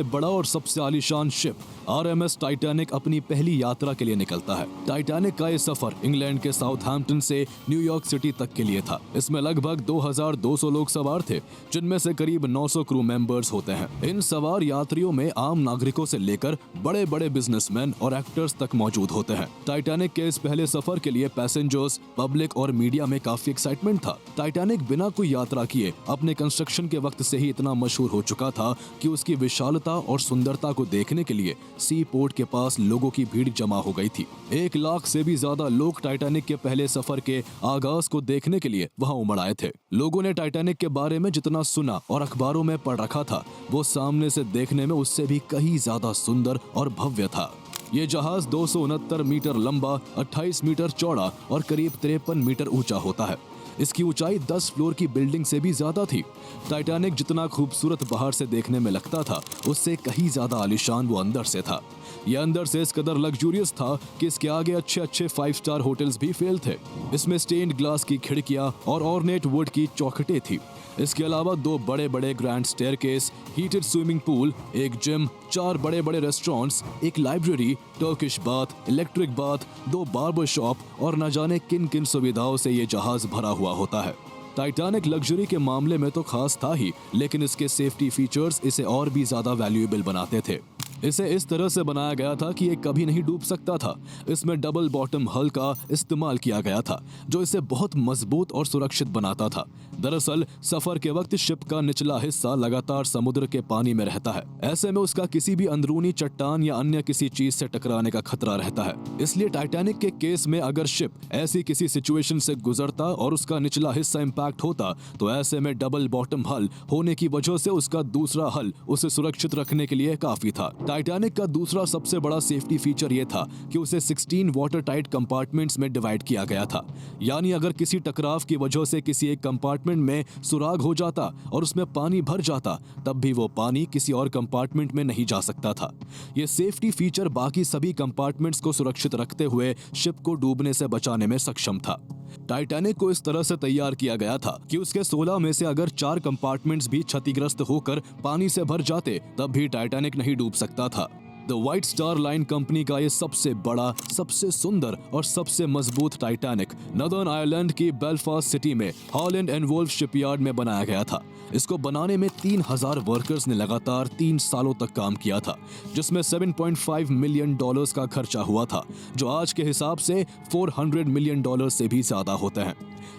बड़ा और सबसे आलीशान शिप आरएमएस टाइटैनिक अपनी पहली यात्रा के लिए निकलता है। टाइटैनिक का ये सफर इंग्लैंड के साउथहैम्पटन से न्यूयॉर्क सिटी तक के लिए था। इसमें लगभग 2200 लोग सवार थे, जिनमें से करीब 900 क्रू मेंबर्स होते हैं। इन सवार यात्रियों में आम नागरिकों से लेकर बड़े बड़े बिजनेसमैन और एक्टर्स तक मौजूद होते हैं। टाइटैनिक के इस पहले सफर के लिए पैसेंजर्स, पब्लिक और मीडिया में काफी एक्साइटमेंट था। टाइटैनिक बिना कोई यात्रा किए अपने कंस्ट्रक्शन के वक्त से ही इतना मशहूर हो चुका था कि उसकी विशालता और सुंदरता को देखने के लिए सी पोर्ट के पास लोगों की भीड़ जमा हो गई थी। 1 लाख से भी ज्यादा लोग टाइटैनिक के पहले सफर के आगाज को देखने के लिए वहां उमड़ आए थे। लोगों ने टाइटैनिक के बारे में जितना सुना और अखबारों में पढ़ रखा था, वो सामने से देखने में उससे भी कहीं ज्यादा सुंदर और भव्य था। ये जहाज 269 मीटर लंबा, 28 मीटर चौड़ा और करीब 53 मीटर ऊंचा होता है। इसकी ऊंचाई 10 फ्लोर की बिल्डिंग से भी ज्यादा थी। टाइटैनिक जितना खूबसूरत बाहर से देखने में लगता था, उससे कहीं ज्यादा आलीशान वो अंदर से था। यह अंदर से इस कदर लग्जूरियस था कि इसके आगे अच्छे 5 स्टार होटल्स भी फेल थे। इसमें स्टेन्ड ग्लास की खिड़कियां और ऑर्नेट वुड की चौखटें थी। इसके अलावा 2 बड़े grand staircase, heated swimming pool, एक जिम, 4 बड़े रेस्टोरेंट्स, एक library, Turkish bath, electric bath, 2 barber shop और न जाने किन सुविधाओं से ये जहाज भरा हुआ होता है। टाइटैनिक लग्जरी के मामले में तो खास था ही, लेकिन इसके सेफ्टी फीचर्स इसे और भी ज्यादा वैल्यूएबल बनाते थे। इसे इस तरह से बनाया गया था कि ये कभी नहीं डूब सकता था। इसमें डबल बॉटम हल का इस्तेमाल किया गया था, जो इसे बहुत मजबूत और सुरक्षित बनाता था। दरअसल सफर के वक्त शिप का निचला हिस्सा लगातार समुद्र के पानी में रहता है। ऐसे में उसका किसी भी अंदरूनी चट्टान या अन्य किसी चीज से टकराने का खतरा रहता है। इसलिए टाइटैनिक के केस में अगर शिप ऐसी किसी सिचुएशन से गुजरता और उसका निचला हिस्सा इंपैक्ट होता, तो ऐसे में डबल बॉटम हल होने की वजह से उसका दूसरा हल उसे सुरक्षित रखने के लिए काफी था। टाइटैनिक का दूसरा सबसे बड़ा सेफ्टी फीचर यह था कि उसे 16 वाटर टाइट कंपार्टमेंट्स में डिवाइड किया गया था। यानी अगर किसी टकराव की वजह से किसी एक कंपार्टमेंट में सुराग हो जाता और उसमें पानी भर जाता, तब भी वो पानी किसी और कंपार्टमेंट में नहीं जा सकता था। ये सेफ्टी फीचर बाकी सभी कंपार्टमेंट्स को सुरक्षित रखते हुए शिप को डूबने से बचाने में सक्षम था। टाइटैनिक को इस तरह से तैयार किया गया था कि उसके 16 में से अगर 4 कंपार्टमेंट्स भी क्षतिग्रस्त होकर पानी से भर जाते, तब भी टाइटैनिक नहीं डूब सकता था। The white star line company का ये सबसे बड़ा, सबसे सुंदर और सबसे मजबूत टाइटैनिक नॉर्दर्न आयरलैंड की बेलफास्ट सिटी में हॉलैंड एंड वुल्फ शिपयार्ड में बनाया गया था। इसको बनाने में 3000 वर्कर्स ने लगातार 3 सालों तक काम किया था, जिसमें $7.5 मिलियन का खर्चा हुआ था, जो आज के हिसाब से $400 मिलियन से भी ज्यादा होते हैं।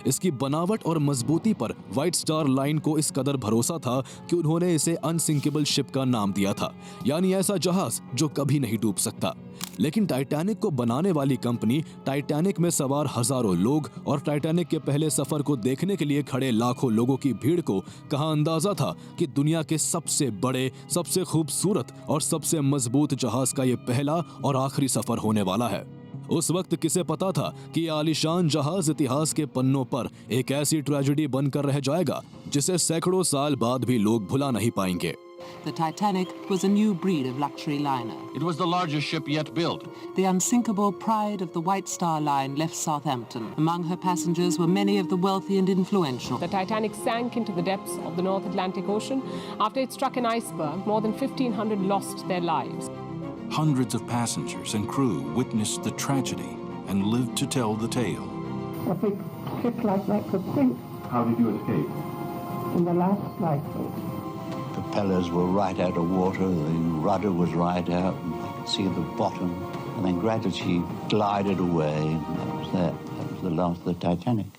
इसकी बनावट और मजबूती पर व्हाइट स्टार लाइन को इस कदर भरोसा था कि उन्होंने इसे अनसिंकेबल शिप का नाम दिया था, यानी ऐसा जहाज जो कभी नहीं डूब सकता। लेकिन टाइटैनिक को बनाने वाली कंपनी टाइटैनिक में सवार हजारों लोग और टाइटैनिक के पहले सफर को देखने के लिए खड़े लाखों लोगों की भीड़ को कहाँ अंदाजा था कि दुनिया के सबसे बड़े, सबसे खूबसूरत और सबसे मजबूत जहाज का ये पहला और आखिरी सफर होने वाला है। उस वक्त किसे पता था कि ये आलीशान जहाज इतिहास के पन्नों पर एक ऐसी ट्रेजेडी बनकर रह जाएगा जिसे सैकड़ों साल बाद भी लोग भुला नहीं पाएंगे। The Titanic was a new breed of luxury liner. It was the largest ship yet built. The unsinkable pride of the White Star Line left Southampton. Among her passengers were many of the wealthy and influential. The Titanic sank into the depths of the North Atlantic Ocean. After it struck an iceberg, more than 1,500 lost their lives. Hundreds of passengers and crew witnessed the tragedy and lived to tell the tale. A big ship like that could sink How did you escape? in the last lifeboat. Propellers were right out of water, the rudder was right out, and I could see the bottom, and then gradually she glided away, and that was that. That was the last of the Titanic.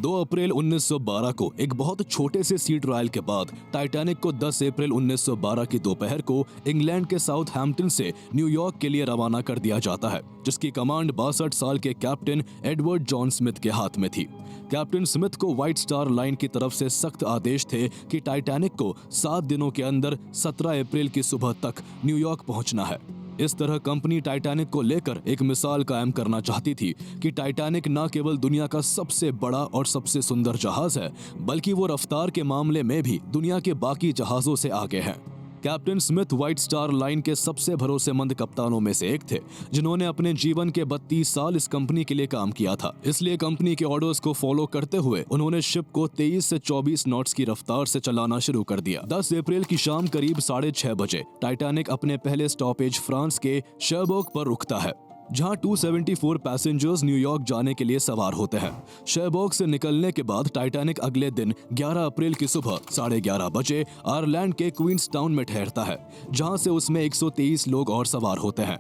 2 अप्रैल 1912 को एक बहुत छोटे से सी trial के बाद Titanic को 10 अप्रैल 1912 की दोपहर को इंग्लैंड के साउथहैम्पटन से न्यूयॉर्क के लिए रवाना कर दिया जाता है, जिसकी कमांड 62 साल के कैप्टन एडवर्ड जॉन स्मिथ के हाथ में थी। कैप्टन स्मिथ को व्हाइट स्टार लाइन की तरफ से सख्त आदेश थे कि टाइटैनिक को 7 दिनों के अंदर 17 अप्रैल की सुबह तक न्यूयॉर्क पहुंचना है। इस तरह कंपनी टाइटैनिक को लेकर एक मिसाल कायम करना चाहती थी कि टाइटैनिक न केवल दुनिया का सबसे बड़ा और सबसे सुंदर जहाज है, बल्कि वो रफ्तार के मामले में भी दुनिया के बाकी जहाजों से आगे है। Captain Smith white star line के सबसे भरोसेमंद कप्तानों में से एक थे, जिन्होंने अपने जीवन के 32 साल इस कंपनी के लिए काम किया था। इसलिए कंपनी के ऑर्डर्स को फॉलो करते हुए उन्होंने शिप को 23 से 24 नॉट्स की रफ्तार से चलाना शुरू कर दिया। 10 अप्रैल की शाम करीब 6:30 बजे टाइटैनिक अपने पहले स्टॉपेज फ्रांस के शरबर्ग पर रुकता है, जहां 274 पैसेंजर्स न्यूयॉर्क जाने के लिए सवार होते हैं। शरबर्ग से निकलने के बाद टाइटैनिक अगले दिन 11 अप्रैल की सुबह 11:30 बजे आयरलैंड के क्वींसटाउन में ठहरता है, जहां से उसमें 123 लोग और सवार होते हैं।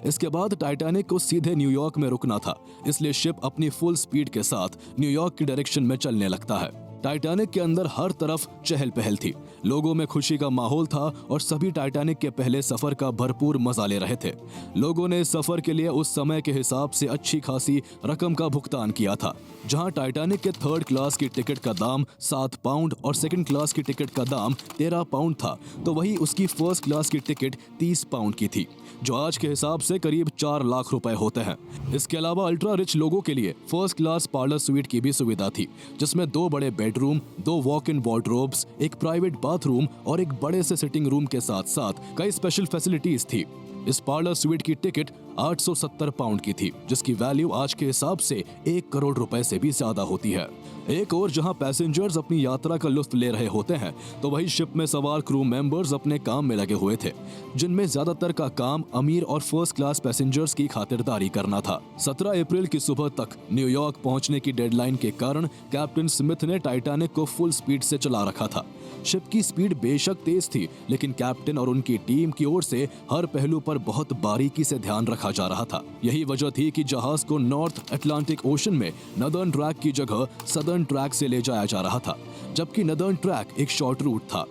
इसके बाद टाइटैनिक को सीधे न्यूयॉर्क में रुकना था, इसलिए शिप अपनी फुल स्पीड के साथ न्यूयॉर्क की डायरेक्शन में चलने लगता है। टाइटैनिक के अंदर हर तरफ चहल पहल थी, लोगों में खुशी का माहौल था और सभी टाइटैनिक के पहले सफर का भरपूर मजा ले रहे थे। लोगों ने इस सफर के लिए उस समय के हिसाब से अच्छी खासी रकम का भुगतान किया था। जहां टाइटैनिक के 3rd क्लास की टिकट का दाम 7 पाउंड और 2nd क्लास की टिकट का दाम 13 पाउंड था, तो वही उसकी 1st क्लास की टिकट 30 पाउंड की थी, जो आज के हिसाब से करीब 4 लाख रुपए होते हैं। इसके अलावा अल्ट्रा रिच लोगों के लिए 1st क्लास पार्लर स्वीट की भी सुविधा थी, जिसमें 2 बड़े बेडरूम, 2 वॉक इन वार्डरोब्स, एक प्राइवेट बाथरूम और एक बड़े से सिटिंग रूम के साथ साथ कई स्पेशल फैसिलिटीज थी। इस पार्लर स्वीट की टिकट 870 पाउंड की थी, जिसकी वैल्यू आज के हिसाब से 1 करोड़ रुपए से भी ज्यादा होती है। एक और जहां पैसेंजर्स अपनी यात्रा का लुत्फ ले रहे होते हैं, तो वही शिप में सवार क्रू मेंबर्स अपने काम में लगे हुए थे, जिनमें ज्यादातर का काम अमीर और 1st क्लास पैसेंजर्स की खातिरदारी करना था। 17 अप्रैल की सुबह तक न्यूयॉर्क पहुंचने की डेडलाइन के कारण कैप्टन स्मिथ ने टाइटैनिक को फुल स्पीड से चला रखा था। शिप की स्पीड बेशक तेज थी, लेकिन कैप्टन और उनकी टीम की ओर से हर पहलू पर बहुत बारीकी से ध्यान रखा जा रहा था। यही वजह थी कि जहाज को नॉर्थ अटलांटिक ओशन में नदर्न ट्रैक की जगह सदर्न ट्रैक से ले जाया जा रहा था, जबकि नदर्न ट्रैक एक शॉर्ट रूट था।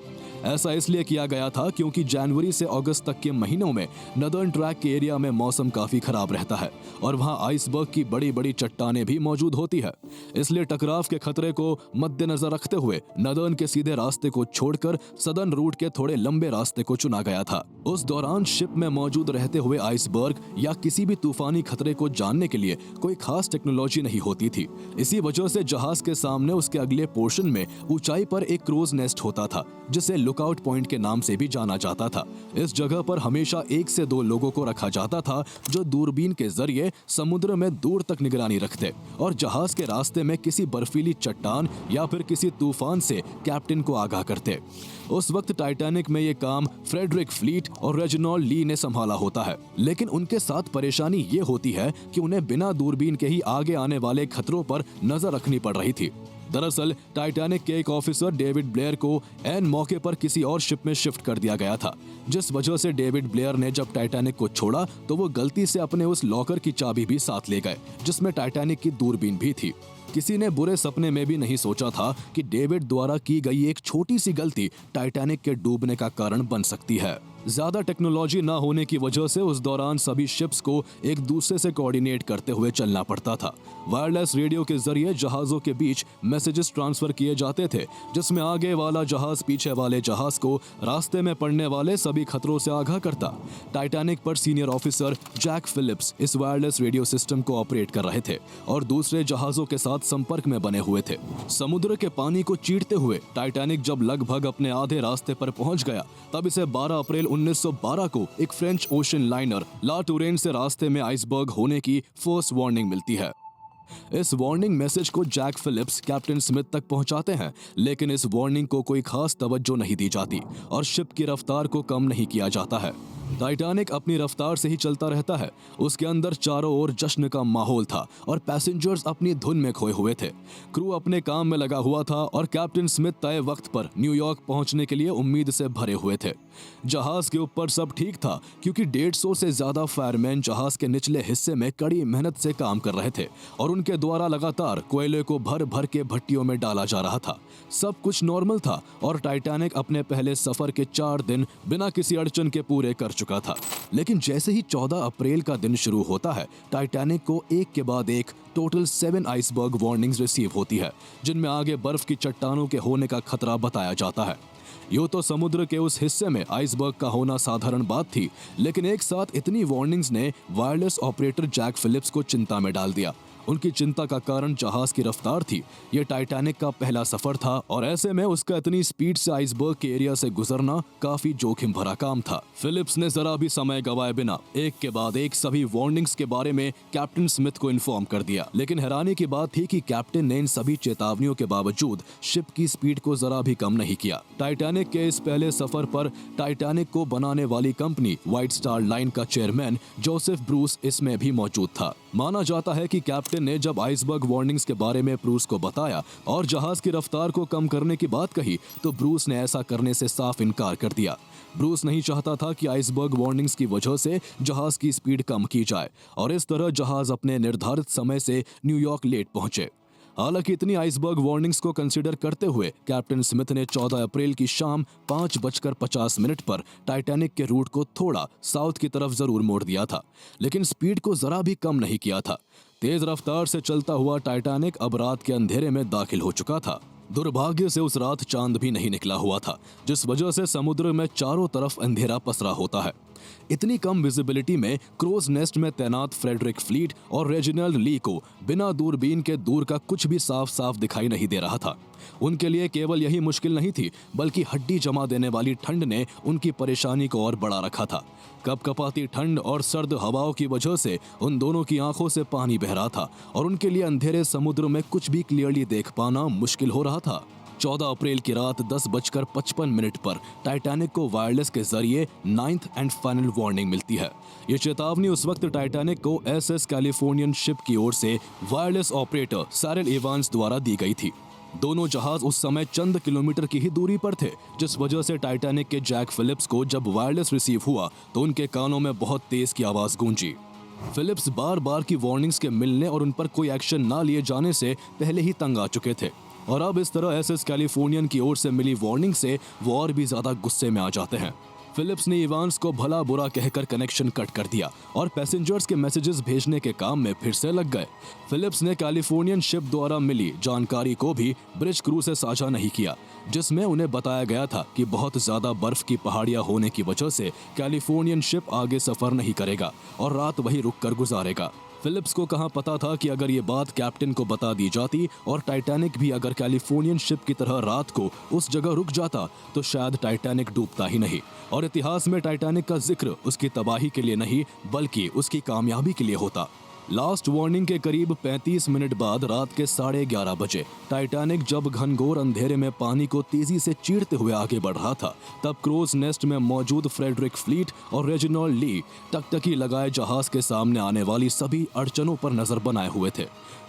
ऐसा इसलिए किया गया था क्योंकि जनवरी से अगस्त तक के महीनों में नदर्न ट्रैक के एरिया में मौसम काफी खराब रहता है और वहां आइसबर्ग की बड़ी बड़ी चट्टानें भी मौजूद होती है। इसलिए टकराव के खतरे को मद्देनजर रखते हुए नदर्न के सीधे रास्ते को छोड़कर सदर्न रूट के थोड़े लंबे रास्ते को चुना गया था। उस दौरान शिप में मौजूद रहते हुए आइसबर्ग या किसी भी तूफानी खतरे को जानने के लिए कोई खास टेक्नोलॉजी नहीं होती थी। इसी वजह से जहाज के सामने उसके अगले पोर्शन में ऊंचाई पर एक क्रूज नेस्ट होता था, जिसे लुकआउट पॉइंट के नाम से भी जाना जाता था। इस जगह पर हमेशा 1 से 2 लोगों को रखा जाता था, जो दूरबीन के जरिए समुद्र में दूर तक निगरानी रखते और जहाज के रास्ते में किसी बर्फीली चट्टान या फिर किसी तूफान से कैप्टन को आगाह करते। उस वक्त टाइटैनिक में ये काम फ्रेडरिक फ्लीट और रेजिनॉल्ड ली ने संभाला होता है, लेकिन उनके साथ परेशानी ये होती है कि उन्हें बिना दूरबीन के ही आगे आने वाले खतरों पर नजर रखनी पड़ रही थी। दरअसल टाइटैनिक के एक ऑफिसर डेविड ब्लेयर को ऐन मौके पर किसी और शिप में शिफ्ट कर दिया गया था, जिस वजह से डेविड ब्लेयर ने जब टाइटैनिक को छोड़ा तो वो गलती से अपने उस लॉकर की चाबी भी साथ ले गए, जिसमें टाइटैनिक की दूरबीन भी थी। किसी ने बुरे सपने में भी नहीं सोचा था कि डेविड द्वारा की गई एक छोटी सी गलती टाइटैनिक के डूबने का कारण बन सकती है। ज्यादा टेक्नोलॉजी ना होने की वजह से उस दौरान सभी शिप्स को एक दूसरे से कोऑर्डिनेट करते हुए चलना पड़ता था। वायरलेस रेडियो के जरिए जहाजों के बीच मैसेजेस ट्रांसफर किए जाते थे, जिसमें आगे वाला जहाज पीछे वाले जहाज को रास्ते में पड़ने वाले सभी खतरों से आगाह करता। टाइटैनिक पर सीनियर ऑफिसर जैक फिलिप्स इस वायरलेस रेडियो सिस्टम को ऑपरेट कर रहे थे और दूसरे जहाजों के साथ संपर्क में बने हुए थे। समुद्र के पानी को चीरते हुए टाइटैनिक जब लगभग अपने आधे रास्ते पर पहुंच गया, तब इसे 12 अप्रैल 1912 को एक फ्रेंच ओशन लाइनर ला टूरेन से रास्ते में आइसबर्ग होने की फर्स्ट वार्निंग मिलती है। इस वार्निंग मैसेज को जैक फिलिप्स कैप्टन स्मिथ तक पहुंचाते हैं, लेकिन इस वार्निंग को कोई खास तवज्जो नहीं दी जाती और शिप की रफ्तार को कम नहीं किया जाता है। टाइटैनिक अपनी रफ्तार से ही चलता रहता है। उसके अंदर चारों ओर जश्न का माहौल था और पैसेंजर्स अपनी धुन में खोए हुए थे। क्रू अपने काम में लगा हुआ था और कैप्टन स्मिथ तय वक्त पर न्यूयॉर्क पहुंचने के लिए उम्मीद से भरे हुए थे। जहाज के ऊपर सब ठीक था, क्योंकि 150 से ज्यादा फायरमैन जहाज के निचले हिस्से में कड़ी मेहनत से काम कर रहे थे और उनके द्वारा लगातार कोयले को भर भर के भट्टियों में डाला जा रहा था। सब कुछ नॉर्मल था और टाइटैनिक अपने पहले सफर के 4 दिन बिना किसी अड़चन के पूरे कर चुका था। लेकिन जैसे ही 14 अप्रैल का दिन शुरू होता है, टाइटैनिक को एक के बाद एक टोटल 7 आइसबर्ग वार्निंग्स रिसीव होती है, जिनमें आगे बर्फ की चट्टानों के होने का खतरा बताया जाता है। यूं तो समुद्र के उस हिस्से में आइसबर्ग का होना साधारण बात थी, लेकिन एक साथ इतनी वार्निंग्स ने वायरलेस ऑपरेटर जैक फिलिप्स को चिंता में डाल दिया उनकी चिंता का कारण जहाज की रफ्तार थी। ये टाइटैनिक का पहला सफर था और ऐसे में उसका इतनी स्पीड से आइसबर्ग के एरिया से गुजरना काफी जोखिम भरा काम था। फिलिप्स ने जरा भी समय गवाए बिना एक के बाद एक सभी वार्निंग्स के बारे में कैप्टन स्मिथ को इन्फॉर्म कर दिया। लेकिन हैरानी की बात थी कि कैप्टन ने इन सभी चेतावनियों के बावजूद शिप की स्पीड को जरा भी कम नहीं किया। टाइटैनिक के इस पहले सफर पर टाइटैनिक को बनाने वाली कंपनी व्हाइट स्टार लाइन का चेयरमैन जोसेफ ब्रूस इसमें भी मौजूद था। माना जाता है कि कैप्टन ने जब आइसबर्ग वार्निंग्स के बारे में ब्रूस को बताया और जहाज की रफ्तार को कम करने की बात कही तो ब्रूस ने ऐसा करने से साफ इनकार कर दिया। ब्रूस नहीं चाहता था कि आइसबर्ग वार्निंग्स की वजह से जहाज की स्पीड कम की जाए और इस तरह जहाज अपने निर्धारित समय से न्यूयॉर्क लेट पहुंचे। हालांकि इतनी आइसबर्ग वार्निंग्स को कंसीडर करते हुए कैप्टन स्मिथ ने 14 अप्रैल की शाम 5:50 पर टाइटैनिक के रूट को थोड़ा साउथ की तरफ जरूर मोड़ दिया था, लेकिन स्पीड को जरा भी कम नहीं किया था। तेज रफ्तार से चलता हुआ टाइटैनिक अब रात के अंधेरे में दाखिल हो चुका था। दुर्भाग्य से उस रात चांद भी नहीं निकला हुआ था, जिस वजह से समुद्र में चारों तरफ अंधेरा पसरा होता है। इतनी कम विजिबिलिटी में क्रोज नेस्ट में तैनात फ्रेडरिक फ्लीट और रेजिनाल्ड ली को बिना दूरबीन के दूर का कुछ भी साफ साफ दिखाई नहीं दे रहा था। उनके लिए केवल यही मुश्किल नहीं थी, बल्कि हड्डी जमा देने वाली ठंड ने उनकी परेशानी को और बढ़ा रखा था। कपकपाती ठंड और सर्द हवाओं की वजह से उन दोनों की आंखों से पानी बह रहा था और उनके लिए अंधेरे समुद्र में कुछ भी क्लियरली देख पाना मुश्किल हो रहा था। 14 अप्रैल की रात 10:55 पर टाइटैनिक को वायरलेस के जरिए 9th एंड फाइनल वार्निंग मिलती है। ये चेतावनी उस वक्त टाइटैनिक को एसएस कैलिफोर्नियन शिप की ओर से वायरलेस ऑपरेटर सैरल इवांस द्वारा दी गई थी। दोनों जहाज उस समय चंद किलोमीटर की ही दूरी पर थे, जिस वजह से टाइटैनिक के जैक फिलिप्स को जब वायरलेस रिसीव हुआ तो उनके कानों में बहुत तेज की आवाज गूंजी। फिलिप्स बार बार की वार्निंग्स के मिलने और उन पर कोई एक्शन ना लिए जाने से पहले ही तंग आ चुके थे और अब इस तरह एसएस कैलिफोर्नियन की ओर से मिली वार्निंग से वो और भी ज्यादा गुस्से में आ जाते हैं। फिलिप्स ने इवांस को भला बुरा कहकर कनेक्शन कट कर दिया और पैसेंजर्स के मैसेजेस भेजने के काम में फिर से लग गए। फिलिप्स ने कैलिफोर्नियन शिप द्वारा मिली जानकारी को भी ब्रिज क्रू से साझा नहीं किया, जिसमें उन्हें बताया गया था कि बहुत ज्यादा बर्फ की पहाड़ियां होने की वजह से कैलिफोर्नियन शिप आगे सफर नहीं करेगा और रात वहीं रुककर गुजारेगा। फिलिप्स को कहाँ पता था कि अगर ये बात कैप्टन को बता दी जाती और टाइटैनिक भी अगर कैलिफोर्नियन शिप की तरह रात को उस जगह रुक जाता तो शायद टाइटैनिक डूबता ही नहीं और इतिहास में टाइटैनिक का जिक्र उसकी तबाही के लिए नहीं बल्कि उसकी कामयाबी के लिए होता। लास्ट वार्निंग के करीब 35 मिनट बाद रात के 11:30 बजे टाइटैनिक जब घनघोर अंधेरे में पानी को तेजी से चीरते हुए आगे बढ़ रहा था, तब क्रोज नेस्ट में मौजूद फ्रेडरिक फ्लीट और रेजिनाल्ड ली टकटकी लगाए जहाज के सामने आने वाली सभी अड़चनों पर नजर बनाए हुए थे।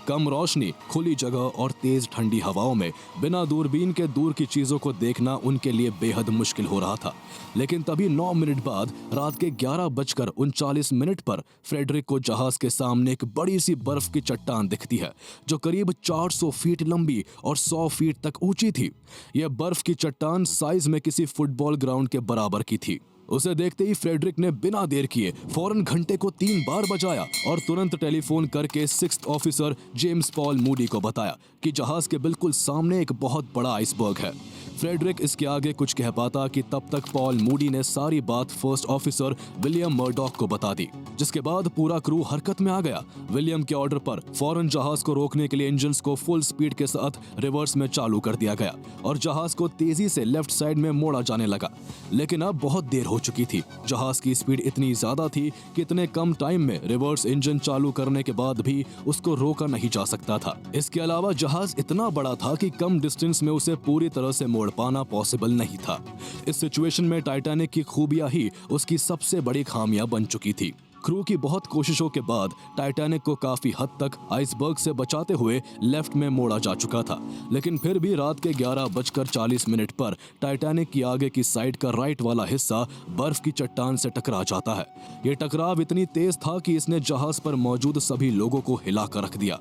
कम रोशनी, खुली जगह और तेज ठंडी हवाओं में बिना दूरबीन के दूर की चीजों को देखना उनके लिए बेहद मुश्किल हो रहा था। लेकिन तभी 9 मिनट बाद रात के 11:39 पर फ्रेडरिक को जहाज के सामने एक बड़ी सी बर्फ की चट्टान दिखती है जो करीब 400 फीट लंबी और 100 फीट तक ऊंची थी। यह बर्फ की चट्टान साइज में किसी फुटबॉल ग्राउंड के बराबर की थी। उसे देखते ही फ्रेडरिक ने बिना देर किए फौरन घंटे को 3 बार बजाया और तुरंत टेलीफोन करके 6th officer James Paul Moody को बताया कि जहाज के बिल्कुल सामने एक बहुत बड़ा आइसबर्ग है। फ्रेडरिक इसके आगे कुछ कह पाता कि तब तक पॉल मूडी ने सारी बात 1st ऑफिसर विलियम मर्डॉक को बता दी, जिसके बाद पूरा क्रू हरकत में आ गया। विलियम के ऑर्डर पर फौरन जहाज को रोकने के लिए इंजन्स को फुल स्पीड के साथ रिवर्स में चालू कर दिया गया और जहाज को तेजी से लेफ्ट साइड में मोड़ा जाने लगा। लेकिन अब बहुत देर हो चुकी थी। जहाज की स्पीड इतनी ज्यादा थी कि इतने कम टाइम में रिवर्स इंजन चालू करने के बाद भी उसको रोका नहीं जा सकता था। इसके अलावा जहाज इतना बड़ा था कि कम डिस्टेंस में उसे पूरी तरह से मोड़ पाना पॉसिबल नहीं था। इस सिचुएशन में टाइटैनिक की खूबियां ही उसकी सबसे बड़ी खामियां बन चुकी थी। क्रू की बहुत कोशिशों के बाद टाइटैनिक को काफी हद तक आइसबर्ग से बचाते हुए लेफ्ट में मोड़ा जा चुका था, लेकिन फिर भी रात के 11:40 पर टाइटैनिक की आगे की साइड का राइट वाला हिस्सा बर्फ की चट्टान से टकरा जाता है। ये टकराव इतनी तेज था कि इसने जहाज पर मौजूद सभी लोगों को हिला कर रख दिया।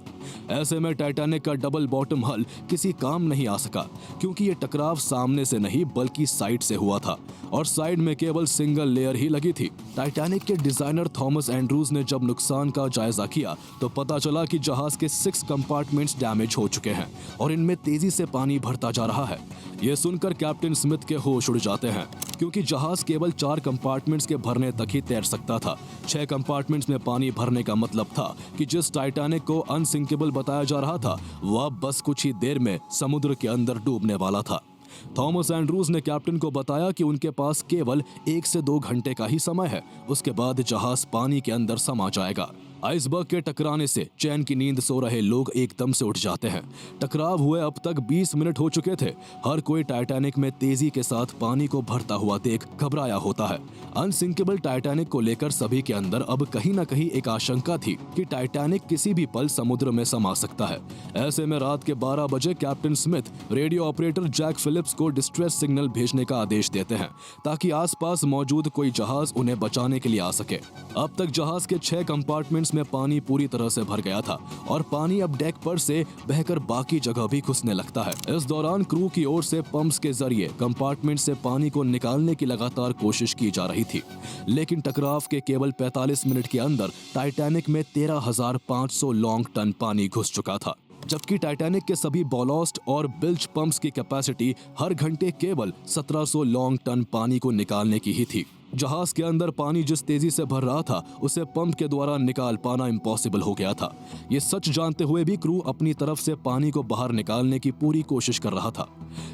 ऐसे में टाइटैनिक का डबल बॉटम हल किसी काम नहीं आ सका, क्योंकि ये टकराव सामने से नहीं बल्कि साइड से हुआ था और साइड में केवल सिंगल लेयर ही लगी थी। टाइटैनिक के डिजाइनर थॉमस थॉमस एंड्रूज ने जब नुकसान का जायजा किया तो पता चला कि जहाज के 6 कंपार्टमेंट्स डैमेज हो चुके हैं और इनमें तेजी से पानी भरता जा रहा है। ये सुनकर कैप्टन स्मिथ के होश उड़ जाते हैं, क्योंकि जहाज केवल 4 कंपार्टमेंट्स के भरने तक ही तैर सकता था। 6 कंपार्टमेंट्स में पानी भरने का मतलब था कि जिस टाइटैनिक को अनसिंकेबल बताया जा रहा था वह बस कुछ ही देर में समुद्र के अंदर डूबने वाला था। थॉमस एंड्रूज ने कैप्टन को बताया कि उनके पास केवल 1 से 2 घंटे का ही समय है, उसके बाद जहाज पानी के अंदर समा जाएगा। आइसबर्ग के टकराने से चैन की नींद सो रहे लोग एकदम से उठ जाते हैं। टकराव हुए अब तक 20 मिनट हो चुके थे। हर कोई टाइटैनिक में तेजी के साथ पानी को भरता हुआ देख घबराया होता है। अनसिंकेबल टाइटैनिक को लेकर सभी के अंदर अब कहीं न कहीं एक आशंका थी कि टाइटैनिक किसी भी पल समुद्र में समा सकता है। ऐसे में रात के 12 बजे captain Smith radio operator Jack Phillips को डिस्ट्रेस सिग्नल भेजने का आदेश देते हैं ताकि आसपास मौजूद कोई जहाज उन्हें बचाने के लिए आ सके। अब तक जहाज के 6 कंपार्टमेंट्स में पानी पूरी तरह से भर गया था और पानी अब डेक पर से बहकर बाकी जगह भी घुसने लगता है। इस दौरान क्रू की ओर से पंप्स के जरिए कंपार्टमेंट से पानी को निकालने की लगातार कोशिश की जा रही थी, लेकिन टकराव के केवल 45 मिनट के अंदर टाइटैनिक में 13,500 लॉन्ग टन पानी घुस चुका था, जबकि टाइटैनिक के सभी बॉलोस्ट और बिल्च पंप्स की कैपेसिटी हर घंटे केवल 1700 लॉन्ग टन पानी को निकालने की ही थी। जहाज के अंदर पानी जिस तेजी से भर रहा था उसे पंप के द्वारा निकाल पाना इम्पॉसिबल हो गया था। ये सच जानते हुए भी क्रू अपनी तरफ से पानी को बाहर निकालने की पूरी कोशिश कर रहा था।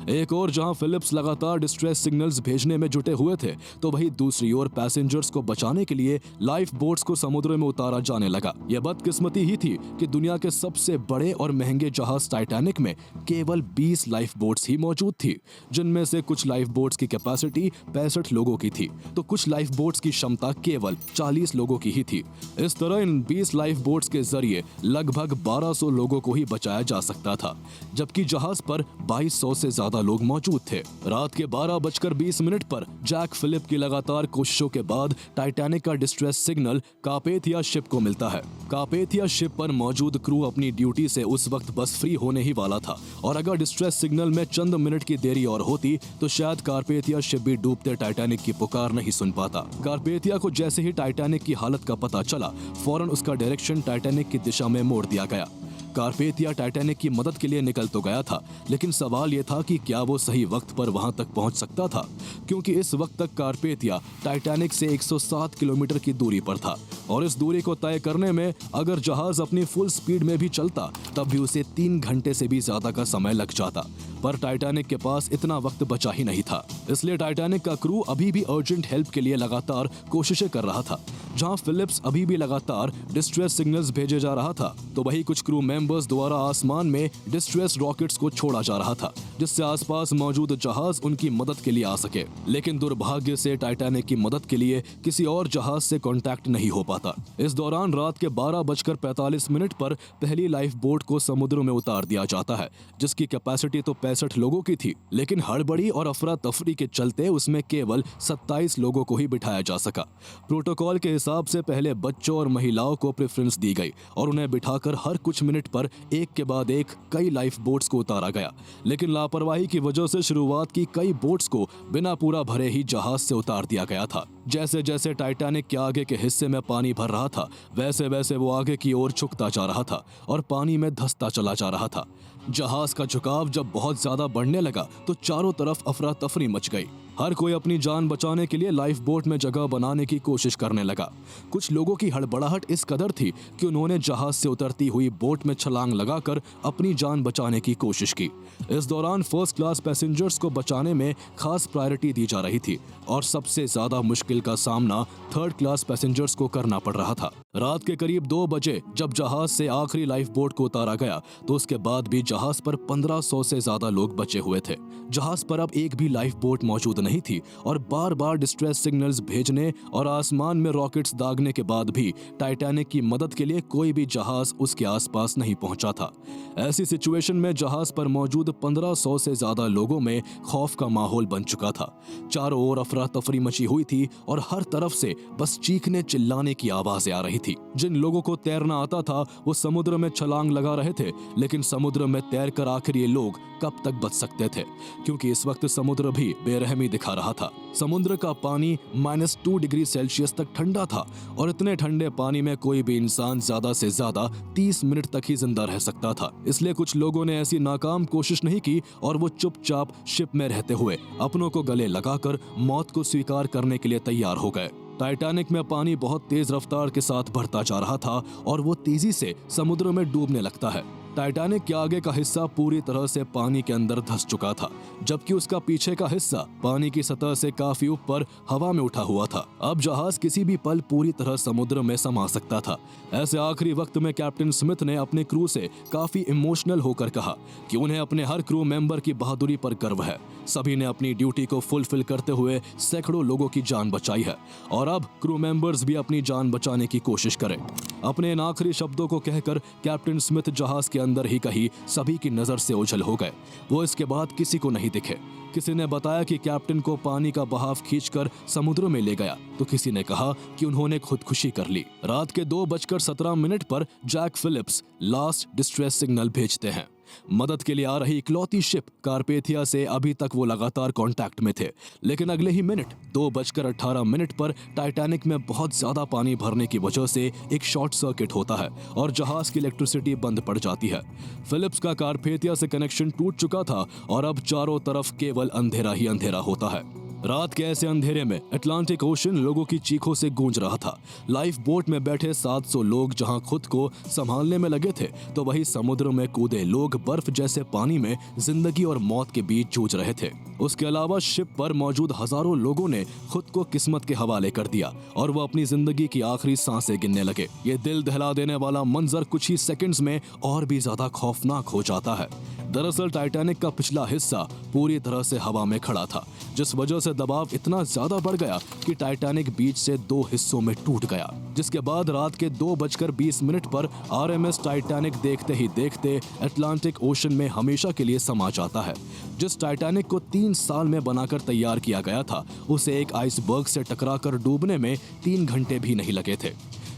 एक और जहां फिलिप्स लगातार डिस्ट्रेस सिग्नल्स भेजने में जुटे हुए थे, तो वहीं दूसरी ओर पैसेंजर्स को बचाने के लिए लाइफ बोट्स को समुद्र में उतारा जाने लगा। यह बदकिस्मती ही थी कि दुनिया के सबसे बड़े और महंगे जहाज टाइटैनिक में केवल 20 लाइफ बोट्स ही मौजूद थी, जिनमें से कुछ लाइफ बोट्स की कैपेसिटी 65 लोगों की थी तो कुछ लाइफ बोट्स की क्षमता केवल 40 लोगों की ही थी। इस तरह इन 20 लाइफ बोट्स के जरिए लगभग 1200 लोगों को ही बचाया जा सकता था, जबकि जहाज पर 2200 से ज्यादा लोग मौजूद थे। रात के 12:20 पर जैक फिलिप की लगातार कोशिशों के बाद टाइटैनिक का डिस्ट्रेस सिग्नल कार्पेथिया शिप को मिलता है। कार्पेथिया शिप पर मौजूद क्रू अपनी ड्यूटी से उस वक्त बस फ्री होने ही वाला था और अगर डिस्ट्रेस सिग्नल में चंद मिनट की देरी और होती तो शायद कार्पेथिया शिप भी डूबते टाइटैनिक की पुकार नहीं सुन पाता। कार्पेथिया को जैसे ही टाइटैनिक की हालत का पता चला, फौरन उसका डायरेक्शन टाइटैनिक की दिशा में मोड़ दिया गया। कार्पेथिया टाइटैनिक की मदद के लिए निकल तो गया था, लेकिन सवाल यह था कि क्या वो सही वक्त पर वहां तक पहुंच सकता था, क्योंकि इस वक्त तक कार्पेथिया टाइटैनिक से 107 किलोमीटर की दूरी पर था और इस दूरी को तय करने में अगर जहाज अपनी फुल स्पीड में भी चलता तब भी उसे 3 घंटे से भी ज्यादा का समय लग जाता। पर टाइटैनिक के पास इतना वक्त बचा ही नहीं था, इसलिए टाइटैनिक का क्रू अभी भी अर्जेंट हेल्प के लिए लगातार कोशिशें कर रहा था। जहां फिलिप्स अभी भी लगातार डिस्ट्रेस सिग्नल्स भेजे जा रहा था, तो वही कुछ क्रू मेंबर्स द्वारा आसमान में डिस्ट्रेस रॉकेट्स को छोड़ा जा रहा था, जिससे आसपास मौजूद जहाज उनकी मदद के लिए आ सके। लेकिन दुर्भाग्य से टाइटैनिक की मदद के लिए किसी और जहाज से कांटेक्ट नहीं हो पाता। इस दौरान रात के 12:45 पर पहली लाइफ बोट को समुद्र में उतार दिया जाता है, जिसकी कैपेसिटी तो 65 लोगों की थी, लेकिन हड़बड़ी और अफरा तफरी के चलते उसमें केवल 27 लोगों को ही बिठाया जा सका। प्रोटोकॉल के हिसाब से पहले बच्चों और महिलाओं को प्रेफरेंस दी गई और उन्हें बिठाकर हर कुछ मिनट पर एक के बाद एक कई लाइफ बोट्स को उतारा गया, लेकिन लापरवाही की वजह से शुरुआत की कई बोट्स को बिना पूरा भरे ही जहाज से उतार दिया गया था। जैसे जैसे टाइटैनिक के आगे के हिस्से में पानी भर रहा था, वैसे वैसे वो आगे की ओर झुकता जा रहा था और पानी में धंसता चला जा रहा था। जहाज का झुकाव जब बहुत ज्यादा बढ़ने लगा तो चारों तरफ अफरा तफरी मच गई। हर कोई अपनी जान बचाने के लिए लाइफ बोट में जगह बनाने की कोशिश करने लगा। कुछ लोगों की हड़बड़ाहट इस कदर थी कि उन्होंने जहाज से उतरती हुई बोट में छलांग लगाकर अपनी जान बचाने की कोशिश की। इस दौरान फर्स्ट क्लास पैसेंजर्स को बचाने में खास प्रायोरिटी दी जा रही थी और सबसे ज्यादा मुश्किल का सामना थर्ड क्लास पैसेंजर्स को करना पड़ रहा था। रात के करीब 2 बजे जब जहाज से आखिरी लाइफ बोट को उतारा गया तो उसके बाद भी जहाज पर 1500 से ज्यादा लोग बचे हुए थे। जहाज पर अब एक भी लाइफ बोट मौजूद नहीं थी और बार बार डिस्ट्रेस सिग्नल्स भेजने और आसमान में रॉकेट्स दागने के बाद भी टाइटैनिक की मदद के लिए कोई भी जहाज उसके आसपास नहीं पहुंचा था। ऐसी सिचुएशन में जहाज पर मौजूद 1500 से ज्यादा लोगों में खौफ का माहौल बन चुका था। चारों ओर अफरा तफरी मची हुई थी और हर तरफ से बस चीखने चिल्लाने की आवाजें आ रही थी। जिन लोगों को तैरना आता था वो समुद्र में छलांग लगा रहे थे, लेकिन समुद्र में तैरकर आखिर ये लोग कब तक बच सकते थे, क्योंकि इस वक्त समुद्र भी बेरहमी दिखा रहा था। समुद्र का पानी -2 डिग्री सेल्सियस तक ठंडा था और इतने ठंडे पानी में कोई भी इंसान ज्यादा से ज्यादा 30 मिनट तक ही जिंदा रह सकता था। इसलिए कुछ लोगों ने ऐसी नाकाम कोशिश नहीं की और वो चुपचाप शिप में रहते हुए अपनों को गले लगाकर मौत को स्वीकार करने के लिए तैयार हो गए। टाइटैनिक में पानी बहुत तेज रफ्तार के साथ बढ़ता जा रहा था और वो तेजी से समुद्र में डूबने लगता है। टाइटैनिक के आगे का हिस्सा पूरी तरह से पानी के अंदर धंस चुका था, जबकि उसका पीछे का हिस्सा पानी की सतह से काफी ऊपर हवा में उठा हुआ था। अब जहाज किसी भी पल पूरी तरह समुद्र में समा सकता था। ऐसे आखिरी वक्त में कैप्टन स्मिथ ने अपने क्रू से काफी इमोशनल होकर कहा कि उन्हें अपने हर क्रू मेंबर की बहादुरी पर गर्व है। सभी ने अपनी ड्यूटी को फुलफिल करते हुए सैकड़ों लोगों की जान बचाई है और अब क्रू मेंबर्स भी अपनी जान बचाने की कोशिश करें। अपने इन आखिरी शब्दों को कहकर कैप्टन स्मिथ जहाज के अंदर ही कहीं सभी की नजर से ओझल हो गए। वो इसके बाद किसी को नहीं दिखे। किसी ने बताया कि कैप्टन को पानी का बहाव खींचकर समुद्र में ले गया, तो किसी ने कहा कि उन्होंने खुदकुशी कर ली। रात के 2:17 पर Jack Phillips last distress signal भेजते हैं। मदद के लिए आ रही इकलौती शिप कारपेथिया से अभी तक वो लगातार कांटेक्ट में थे, लेकिन अगले ही मिनट 2:18 पर टाइटैनिक में बहुत ज्यादा पानी भरने की वजह से एक शॉर्ट सर्किट होता है और जहाज की इलेक्ट्रिसिटी बंद पड़ जाती है। फिलिप्स का कारपेथिया से कनेक्शन टूट चुका था और अब चारों तरफ केवल अंधेरा ही अंधेरा होता है। रात के ऐसे अंधेरे में अटलांटिक ओशन लोगों की चीखों से गूंज रहा था। लाइफ बोट में बैठे 700 लोग जहां खुद को संभालने में लगे थे, तो वहीं समुद्र में कूदे लोग बर्फ जैसे पानी में जिंदगी और मौत के बीच जूझ रहे थे। उसके अलावा शिप पर मौजूद हजारों लोगों ने खुद को किस्मत के हवाले कर दिया और वो अपनी जिंदगी की आखिरी सांसें गिनने लगे। ये दिल दहला देने वाला मंजर कुछ ही सेकंड्स में और भी ज्यादा खौफनाक हो जाता है। दरअसल टाइटैनिक का पिछला हिस्सा पूरी तरह से हवा में खड़ा था, जिस वजह से दबाव इतना ज्यादा बढ़ गया कि टाइटैनिक बीच से 2 हिस्सों में टूट गया। जिसके बाद रात के 2:20 पर RMS टाइटैनिक देखते ही देखते अटलांटिक ओशन में हमेशा के लिए समा जाता है। जिस टाइटैनिक को 3 साल में बनाकर तैयार किया गया था, उसे एक आइसबर्ग से टकराकर डूबने में 3 घंटे भी नहीं लगे थे।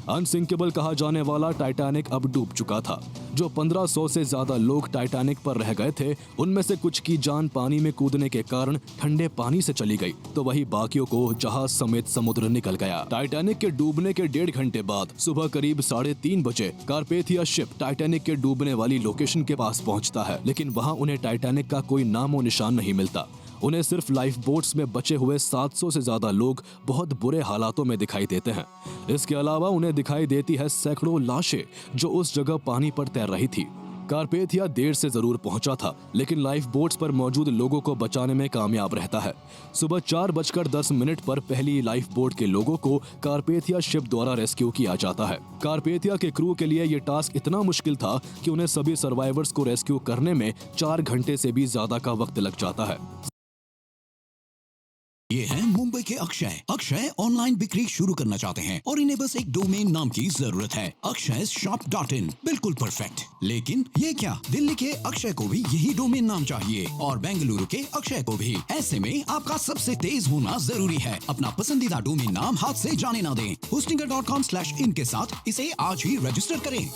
अनसिंकेबल कहा जाने वाला टाइटैनिक अब डूब चुका था। जो 1500 से ज्यादा लोग टाइटैनिक पर रह गए थे, उनमें से कुछ की जान पानी में कूदने के कारण ठंडे पानी से चली गई, तो वही बाकियों को जहाज समेत समुद्र निकल गया। टाइटैनिक के डूबने के 1.5 घंटे बाद सुबह करीब 3:30 बजे कारपेथिया शिप टाइटैनिक के डूबने वाली लोकेशन के पास पहुंचता है, लेकिन वहां उन्हें टाइटैनिक का कोई नामो निशान नहीं मिलता। उन्हें सिर्फ लाइफ बोट्स में बचे हुए 700 से ज्यादा लोग बहुत बुरे हालातों में दिखाई देते हैं। इसके अलावा उन्हें दिखाई देती है सैकड़ों लाशें जो उस जगह पानी पर तैर रही थी। कारपेथिया देर से जरूर पहुंचा था, लेकिन लाइफ बोट्स पर मौजूद लोगों को बचाने में कामयाब रहता है। सुबह 4:10 पर पहली लाइफ बोट के लोगों को कारपेथिया शिप द्वारा रेस्क्यू किया जाता है। कारपेथिया के क्रू के लिए ये टास्क इतना मुश्किल था कि उन्हें सभी सर्वाइवर्स को रेस्क्यू करने में 4 घंटे से भी ज्यादा का वक्त लग जाता है। ये है मुंबई के अक्षय। अक्षय ऑनलाइन बिक्री शुरू करना चाहते हैं और इन्हें बस एक डोमेन नाम की जरूरत है, akshayshop.in। बिल्कुल परफेक्ट। लेकिन ये क्या, दिल्ली के अक्षय को भी यही डोमेन नाम चाहिए और बेंगलुरु के अक्षय को भी। ऐसे में आपका सबसे तेज होना जरूरी है। अपना पसंदीदा डोमेन नाम हाथ से जाने ना दें। hostinger.com/in के साथ इसे आज ही रजिस्टर करें।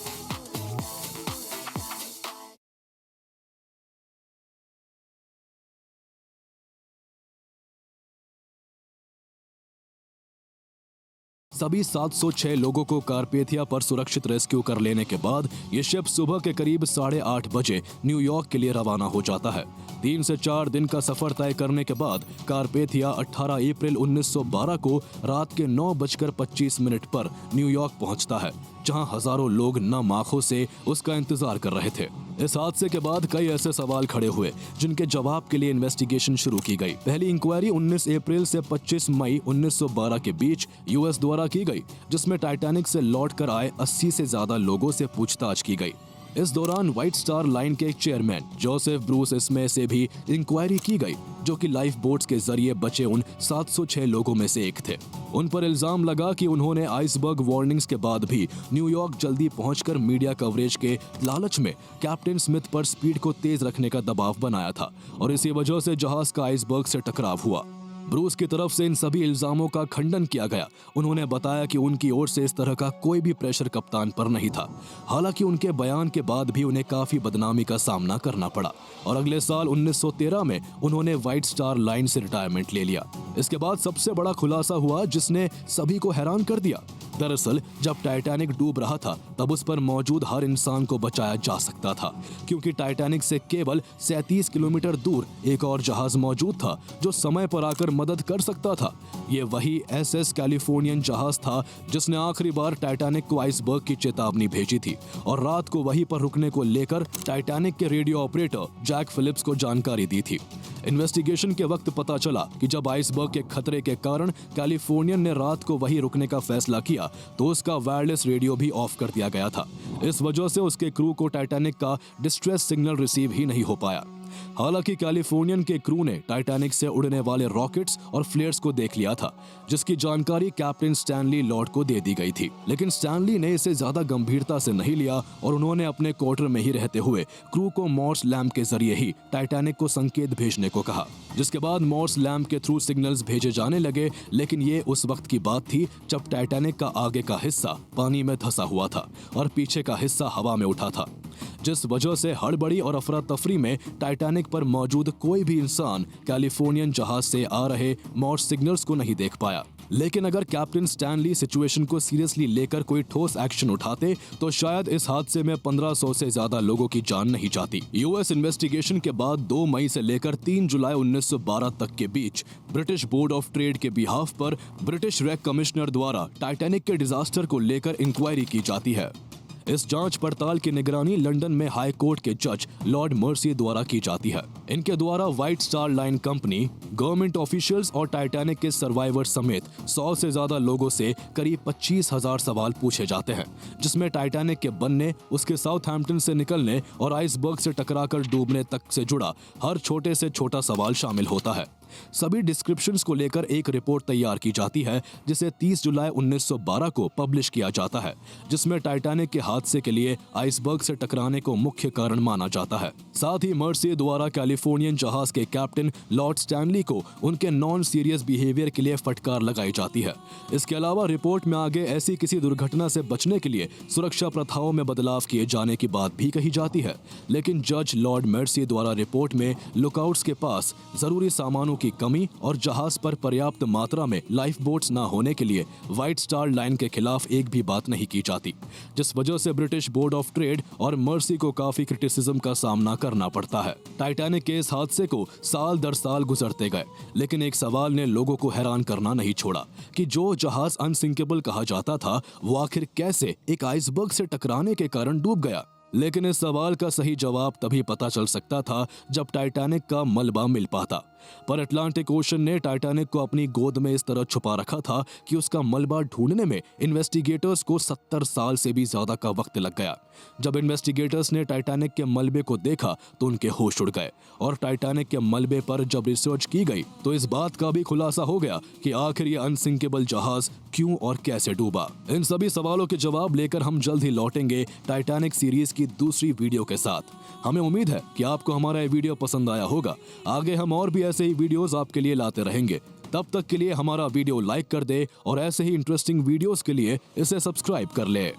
सभी 706 लोगों को कारपेथिया पर सुरक्षित रेस्क्यू कर लेने के बाद ये शिप सुबह के करीब 8:30 बजे न्यूयॉर्क के लिए रवाना हो जाता है। 3 से 4 दिन का सफर तय करने के बाद कारपेथिया 18 अप्रैल 1912 को रात के 9:25 पर न्यूयॉर्क पहुंचता है, जहां हजारों लोग नम आंखों से उसका इंतजार कर रहे थे। इस हादसे के बाद कई ऐसे सवाल खड़े हुए जिनके जवाब के लिए इन्वेस्टिगेशन शुरू की गई। पहली इंक्वायरी 19 अप्रैल से 25 मई 1912 के बीच यूएस द्वारा की गई, जिसमें टाइटैनिक से लौट कर आए 80 से ज्यादा लोगों से पूछताछ की गई। इस दौरान व्हाइट स्टार लाइन के चेयरमैन जोसेफ ब्रूस इसमें से भी इंक्वायरी की गई, जो कि लाइफ बोट्स के जरिए बचे उन 706 लोगों में से एक थे। उन पर इल्जाम लगा कि उन्होंने आइसबर्ग वार्निंग्स के बाद भी न्यूयॉर्क जल्दी पहुंचकर मीडिया कवरेज के लालच में कैप्टन स्मिथ पर स्पीड को तेज रखने का दबाव बनाया था और इसी वजह से जहाज का आइसबर्ग से टकराव हुआ। ब्रूस की तरफ से इन सभी इल्जामों का खंडन किया गया। उन्होंने बताया कि उनकी ओर से इस तरह का कोई भी प्रेशर कप्तान पर नहीं था। हालांकि उनके बयान के बाद भी उन्हें काफी बदनामी का सामना करना पड़ा और अगले साल 1913 में उन्होंने व्हाइट स्टार लाइन से रिटायरमेंट ले लिया। इसके बाद सबसे बड़ा खुलासा हुआ जिसने सभी को हैरान कर दिया। दरअसल जब टाइटैनिक डूब रहा था तब उस पर मौजूद हर इंसान को बचाया जा सकता था, क्योंकि टाइटैनिक से केवल 37 किलोमीटर दूर एक और जहाज मौजूद था जो समय पर आकर मदद कर सकता था। ये वही एसएस कैलिफोर्नियन जहाज था जिसने आखिरी बार टाइटैनिक को आइसबर्ग की चेतावनी भेजी थी और रात को वहीं पर रुकने को लेकर टाइटैनिक के रेडियो ऑपरेटर जैक फिलिप्स को जानकारी दी थी। इन्वेस्टिगेशन के वक्त पता चला कि जब आइसबर्ग के खतरे के कारण कैलिफोर्नियन ने रात को वहीं रुकने का फैसला किया तो उसका वायरलेस रेडियो भी ऑफ कर दिया गया था। इस वजह से उसके क्रू को टाइटैनिक का डिस्ट्रेस सिग्नल रिसीव ही नहीं हो पाया। हालांकि कैलिफोर्नियन के क्रू ने टाइटैनिक से उड़ने वाले रॉकेट्स और फ्लेयर्स को देख लिया था, जिसकी जानकारी कैप्टन स्टैनली लॉर्ड को दे दी गई थी। लेकिन स्टैनली ने इसे ज्यादा गंभीरता से नहीं लिया और उन्होंने अपने क्वार्टर में ही रहते हुए क्रू को मॉर्स लैम्प के जरिए ही टाइटैनिक को संकेत भेजने को कहा, जिसके बाद मॉर्स लैम्प के थ्रू सिग्नल्स भेजे जाने लगे। लेकिन ये उस वक्त की बात थी जब टाइटैनिक का आगे का हिस्सा पानी में धंसा हुआ था और पीछे का हिस्सा हवा में उठा था, जिस वजह से हड़बड़ी और अफरा तफरी में टाइटैनिक पर मौजूद कोई भी इंसान कैलिफोर्नियन जहाज से आ रहे मॉर्स सिग्नल्स को नहीं देख पाया। लेकिन अगर कैप्टन स्टैनली सिचुएशन को सीरियसली लेकर कोई ठोस एक्शन उठाते तो शायद इस हादसे में 1500 से ज्यादा लोगों की जान नहीं जाती। यूएस इन्वेस्टिगेशन के बाद 2 मई से लेकर 3 जुलाई 1912 तक के बीच ब्रिटिश बोर्ड ऑफ ट्रेड के बिहाफ पर ब्रिटिश रैक कमिश्नर द्वारा टाइटैनिक के डिजास्टर को लेकर इंक्वायरी की जाती है। इस जांच पड़ताल की निगरानी लंदन में हाई कोर्ट के जज लॉर्ड मर्सी द्वारा की जाती है। इनके द्वारा white star line company, government officials और टाइटैनिक के सर्वाइवर्स समेत 100 से ज्यादा लोगों से करीब 25,000 सवाल पूछे जाते हैं, जिसमें टाइटैनिक के बनने, उसके साउथहैम्पटन से निकलने और आइसबर्ग से टकराकर डूबने तक से जुड़ा हर छोटे से छोटा सवाल शामिल होता है। सभी डिस्क्रिप्शंस को लेकर एक रिपोर्ट तैयार की जाती है जिसे 30 जुलाई 1912 को पब्लिश किया जाता है, जिसमें टाइटैनिक के हादसे के लिए आइसबर्ग से टकराने को मुख्य कारण माना जाता है। साथ ही मर्सी द्वारा कैलिफोर्नियन जहाज के कैप्टन लॉर्ड स्टैनली को उनके नॉन सीरियस बिहेवियर के लिए फटकार लगाई जाती है। इसके अलावा रिपोर्ट में आगे ऐसी किसी दुर्घटना से बचने के लिए सुरक्षा प्रथाओं में बदलाव किए जाने की बात भी कही जाती है। लेकिन जज लॉर्ड मर्सी द्वारा रिपोर्ट में लुकआउट्स के पास जरूरी सामानों की कमी और जहाज पर पर्याप्त मात्रा में लाइफ बोट्स न होने के लिए व्हाइट स्टार लाइन के खिलाफ एक भी बात नहीं की जाती, जिस वजह से ब्रिटिश बोर्ड ऑफ ट्रेड और मर्सी को काफी क्रिटिसिज्म का सामना करना पड़ता है। टाइटैनिक के इस हादसे को साल दर साल गुजरते गए, लेकिन एक सवाल ने लोगों को हैरान करना नहीं छोड़ा कि जो जहाज अनसिंकेबल कहा जाता था वो आखिर कैसे एक आइसबर्ग से टकराने के कारण डूब गया। लेकिन इस सवाल का सही जवाब तभी पता चल सकता था जब टाइटैनिक का मलबा मिल पाता। पर अटलांटिक ओशन ने टाइटैनिक को अपनी गोद में इस तरह छुपा रखा था कि उसका मलबा ढूंढने में इन्वेस्टिगेटर्स को 70 साल से भी ज्यादा का वक्त लग गया। जब इन्वेस्टिगेटर्स ने टाइटैनिक के मलबे को देखा तो उनके होश उड़ गए और टाइटैनिक के मलबे पर जब रिसर्च की गई तो इस बात का भी खुलासा हो गया कि आखिर ये अनसिंकेबल जहाज क्यों और कैसे डूबा। इन सभी सवालों के जवाब लेकर हम जल्द ही लौटेंगे टाइटैनिक सीरीज की दूसरी वीडियो के साथ। हमें उम्मीद है कि आपको हमारा ये वीडियो पसंद आया होगा। आगे हम और भी ऐसे ही वीडियोस आपके लिए लाते रहेंगे। तब तक के लिए हमारा वीडियो लाइक कर दे और ऐसे ही इंटरेस्टिंग वीडियोस के लिए इसे सब्सक्राइब कर ले।